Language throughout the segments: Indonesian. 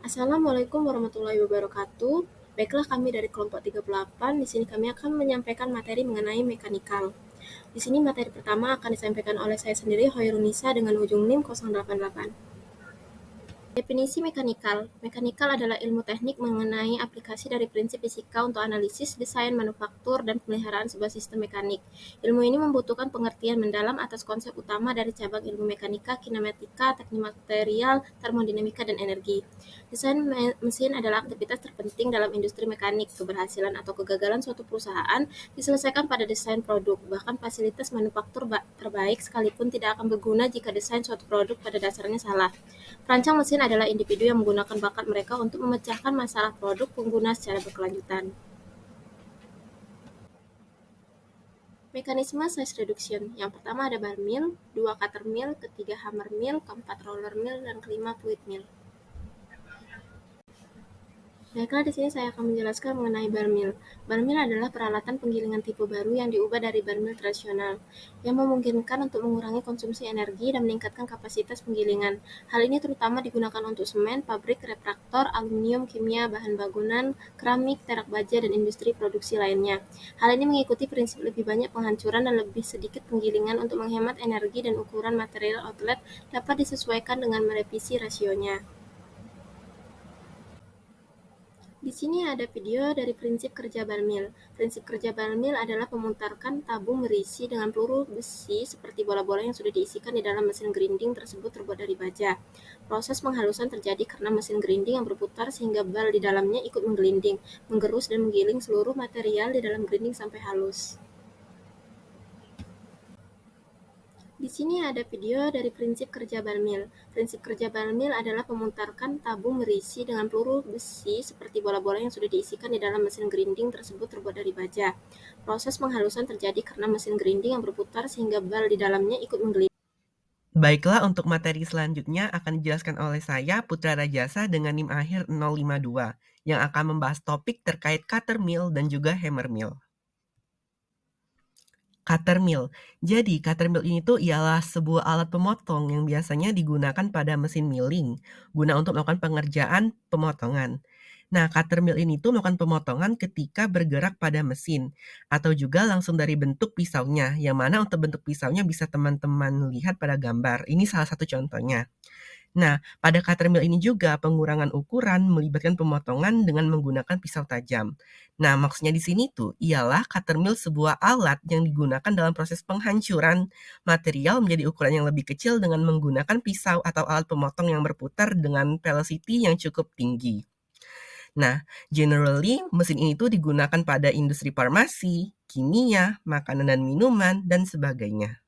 Assalamualaikum warahmatullahi wabarakatuh. Baiklah, kami dari kelompok 38. Di sini kami akan menyampaikan materi mengenai mekanikal. Di sini materi pertama akan disampaikan oleh saya sendiri, Hoirunisa, dengan ujung NIM 088. Definisi mekanikal. Mekanikal adalah ilmu teknik mengenai aplikasi dari prinsip fisika untuk analisis, desain, manufaktur, dan pemeliharaan sebuah sistem mekanik. Ilmu ini membutuhkan pengertian mendalam atas konsep utama dari cabang ilmu mekanika, kinematika, teknik material, termodinamika, dan energi. Desain mesin adalah aktivitas terpenting dalam industri mekanik. Keberhasilan atau kegagalan suatu perusahaan diselesaikan pada desain produk. Bahkan fasilitas manufaktur terbaik sekalipun tidak akan berguna jika desain suatu produk pada dasarnya salah. Perancang mesin adalah individu yang menggunakan bakat mereka untuk memecahkan masalah produk pengguna secara berkelanjutan. Mekanisme size reduction. Yang pertama ada bar mill, dua cutter mill, ketiga hammer mill, keempat roller mill, dan kelima fluid mill. Baiklah, di sini saya akan menjelaskan mengenai bar mill. Bar mill adalah peralatan penggilingan tipe baru yang diubah dari bar mill tradisional, yang memungkinkan untuk mengurangi konsumsi energi dan meningkatkan kapasitas penggilingan. Hal ini terutama digunakan untuk semen, pabrik, refraktor, aluminium, kimia, bahan bangunan, keramik, terak baja, dan industri produksi lainnya. Hal ini mengikuti prinsip lebih banyak penghancuran dan lebih sedikit penggilingan untuk menghemat energi, dan ukuran material outlet dapat disesuaikan dengan merevisi rasionya. Di sini ada video dari prinsip kerja bar mill. Prinsip kerja bar mill adalah memutarkan tabung berisi dengan peluru besi seperti bola-bola yang sudah diisikan di dalam mesin grinding tersebut terbuat dari baja. Proses penghalusan terjadi karena mesin grinding yang berputar sehingga bal di dalamnya ikut menggelinding, menggerus dan menggiling seluruh material di dalam grinding sampai halus. Di sini ada video dari prinsip kerja bar mill. Prinsip kerja bar mill adalah memutarkan tabung berisi dengan peluru besi seperti bola-bola yang sudah diisikan di dalam mesin grinding tersebut terbuat dari baja. Proses penghalusan terjadi karena mesin grinding yang berputar sehingga bal di dalamnya ikut menggelinding. Baiklah, untuk materi selanjutnya akan dijelaskan oleh saya, Putra Rajasa, dengan NIM akhir 052, yang akan membahas topik terkait cutter mill dan juga hammer mill. Cutter mill. Jadi, cutter mill ini tuh ialah sebuah alat pemotong yang biasanya digunakan pada mesin milling, guna untuk melakukan pengerjaan pemotongan. Nah, cutter mill ini tuh melakukan pemotongan ketika bergerak pada mesin, atau juga langsung dari bentuk pisaunya, yang mana untuk bentuk pisaunya bisa teman-teman lihat pada gambar. Ini salah satu contohnya. Nah, pada cutter mill ini juga pengurangan ukuran melibatkan pemotongan dengan menggunakan pisau tajam. Nah, maksudnya di sini tuh ialah cutter mill sebuah alat yang digunakan dalam proses penghancuran material menjadi ukuran yang lebih kecil dengan menggunakan pisau atau alat pemotong yang berputar dengan velocity yang cukup tinggi. Nah, generally mesin ini tuh digunakan pada industri farmasi, kimia, makanan dan minuman, dan sebagainya.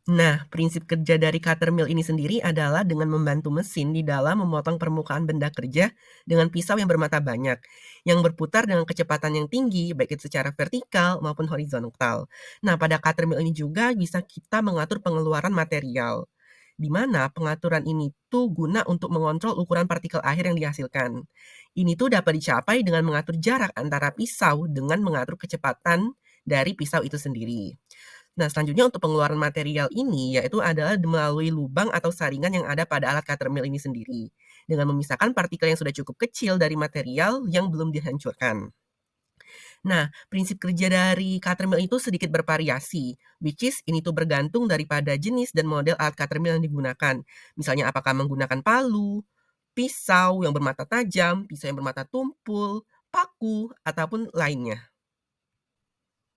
Nah, prinsip kerja dari cutter mill ini sendiri adalah dengan membantu mesin di dalam memotong permukaan benda kerja dengan pisau yang bermata banyak, yang berputar dengan kecepatan yang tinggi, baik itu secara vertikal maupun horizontal. Nah, pada cutter mill ini juga bisa kita mengatur pengeluaran material, di mana pengaturan ini tuh guna untuk mengontrol ukuran partikel akhir yang dihasilkan. Ini tuh dapat dicapai dengan mengatur jarak antara pisau dengan mengatur kecepatan dari pisau itu sendiri. Nah, selanjutnya untuk pengeluaran material ini, yaitu adalah melalui lubang atau saringan yang ada pada alat cutter mill ini sendiri, dengan memisahkan partikel yang sudah cukup kecil dari material yang belum dihancurkan. Nah, prinsip kerja dari cutter mill itu sedikit bervariasi, which is ini tuh bergantung daripada jenis dan model alat cutter mill yang digunakan. Misalnya apakah menggunakan palu, pisau yang bermata tajam, pisau yang bermata tumpul, paku, ataupun lainnya.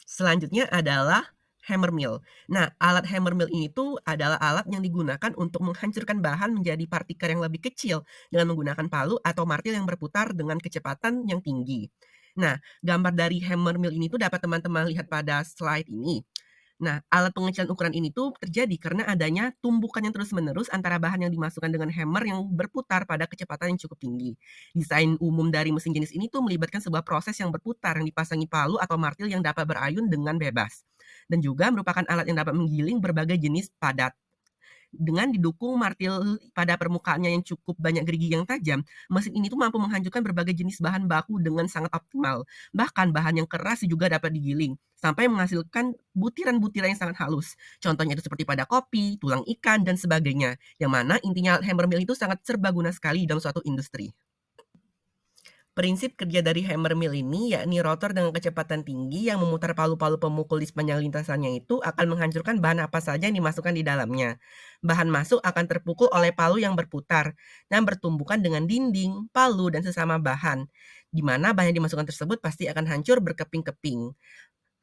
Selanjutnya adalah hammer mill. Nah, alat hammer mill ini tuh adalah alat yang digunakan untuk menghancurkan bahan menjadi partikel yang lebih kecil dengan menggunakan palu atau martil yang berputar dengan kecepatan yang tinggi. Nah, gambar dari hammer mill ini tuh dapat teman-teman lihat pada slide ini. Nah, alat pengecilan ukuran ini tuh terjadi karena adanya tumbukan yang terus-menerus antara bahan yang dimasukkan dengan hammer yang berputar pada kecepatan yang cukup tinggi. Desain umum dari mesin jenis ini tuh melibatkan sebuah proses yang berputar yang dipasangi palu atau martil yang dapat berayun dengan bebas. Dan juga merupakan alat yang dapat menggiling berbagai jenis padat. Dengan didukung martil pada permukaannya yang cukup banyak gerigi yang tajam, mesin ini tuh mampu menghancurkan berbagai jenis bahan baku dengan sangat optimal. Bahkan bahan yang keras juga dapat digiling, sampai menghasilkan butiran-butiran yang sangat halus. Contohnya itu seperti pada kopi, tulang ikan, dan sebagainya. Yang mana intinya hammer mill itu sangat serbaguna sekali dalam suatu industri. Prinsip kerja dari hammer mill ini yakni rotor dengan kecepatan tinggi yang memutar palu-palu pemukul di sepanjang lintasannya itu akan menghancurkan bahan apa saja yang dimasukkan di dalamnya. Bahan masuk akan terpukul oleh palu yang berputar dan bertumbukan dengan dinding, palu, dan sesama bahan, di mana bahan yang dimasukkan tersebut pasti akan hancur berkeping-keping.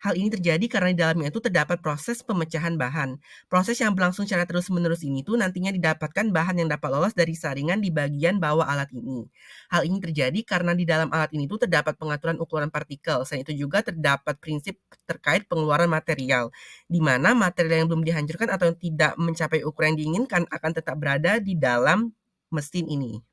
Hal ini terjadi karena di dalamnya itu terdapat proses pemecahan bahan. Proses yang berlangsung secara terus-menerus ini tuh nantinya didapatkan bahan yang dapat lolos dari saringan di bagian bawah alat ini. Hal ini terjadi karena di dalam alat ini tuh terdapat pengaturan ukuran partikel. Selain itu juga terdapat prinsip terkait pengeluaran material, di mana material yang belum dihancurkan atau yang tidak mencapai ukuran yang diinginkan akan tetap berada di dalam mesin ini.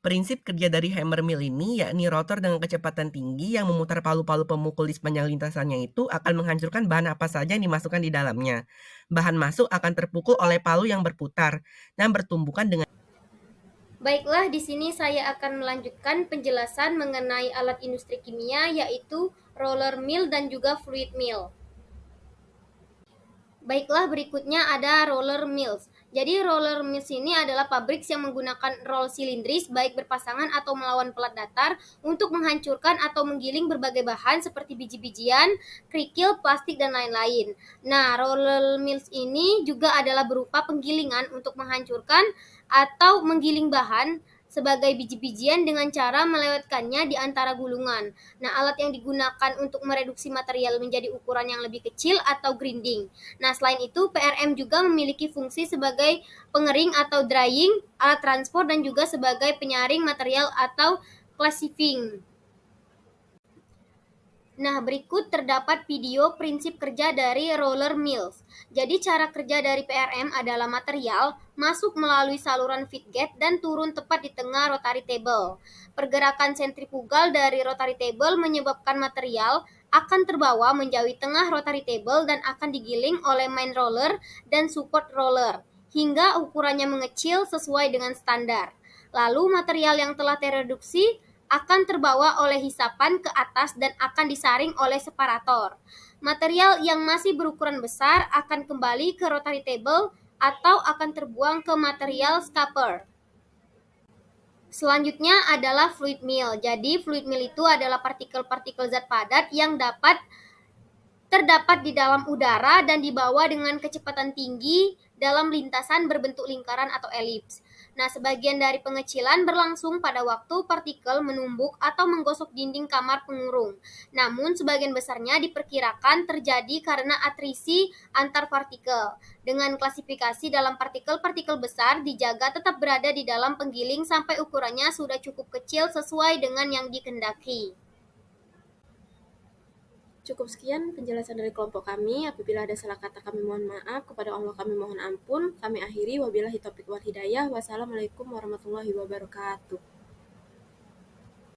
Prinsip kerja dari hammer mill ini yakni rotor dengan kecepatan tinggi yang memutar palu-palu pemukul di sepanjang lintasannya itu akan menghancurkan bahan apa saja yang dimasukkan di dalamnya. Bahan masuk akan terpukul oleh palu yang berputar dan bertumbukan dengan. Baiklah, di sini saya akan melanjutkan penjelasan mengenai alat industri kimia yaitu roller mill dan juga fluid mill. Baiklah, berikutnya ada roller mills. Jadi roller mills ini adalah pabrik yang menggunakan roll silindris baik berpasangan atau melawan pelat datar untuk menghancurkan atau menggiling berbagai bahan seperti biji-bijian, kerikil, plastik, dan lain-lain. Nah, roller mills ini juga adalah berupa penggilingan untuk menghancurkan atau menggiling bahan sebagai biji-bijian dengan cara melewatkannya di antara gulungan. Nah, alat yang digunakan untuk mereduksi material menjadi ukuran yang lebih kecil atau grinding. Nah, selain itu, PRM juga memiliki fungsi sebagai pengering atau drying, alat transport, dan juga sebagai penyaring material atau classifying. Nah, berikut terdapat video prinsip kerja dari roller mills. Jadi, cara kerja dari PRM adalah material masuk melalui saluran feed gate dan turun tepat di tengah rotary table. Pergerakan sentrifugal dari rotary table menyebabkan material akan terbawa menjauhi tengah rotary table dan akan digiling oleh main roller dan support roller hingga ukurannya mengecil sesuai dengan standar. Lalu material yang telah tereduksi akan terbawa oleh hisapan ke atas dan akan disaring oleh separator. Material yang masih berukuran besar akan kembali ke rotary table atau akan terbuang ke material scupper. Selanjutnya adalah fluid mill. Jadi fluid mill itu adalah partikel-partikel zat padat yang terdapat di dalam udara dan dibawa dengan kecepatan tinggi dalam lintasan berbentuk lingkaran atau elips. Nah, sebagian dari pengecilan berlangsung pada waktu partikel menumbuk atau menggosok dinding kamar pengurung. Namun, sebagian besarnya diperkirakan terjadi karena atrisi antar partikel. Dengan klasifikasi dalam partikel-partikel besar dijaga tetap berada di dalam penggiling sampai ukurannya sudah cukup kecil sesuai dengan yang dikehendaki. Cukup sekian penjelasan dari kelompok kami. Apabila ada salah kata kami mohon maaf. Kepada Allah kami mohon ampun. Kami akhiri. Wabillahi taufiq wal hidayah. Wassalamualaikum warahmatullahi wabarakatuh.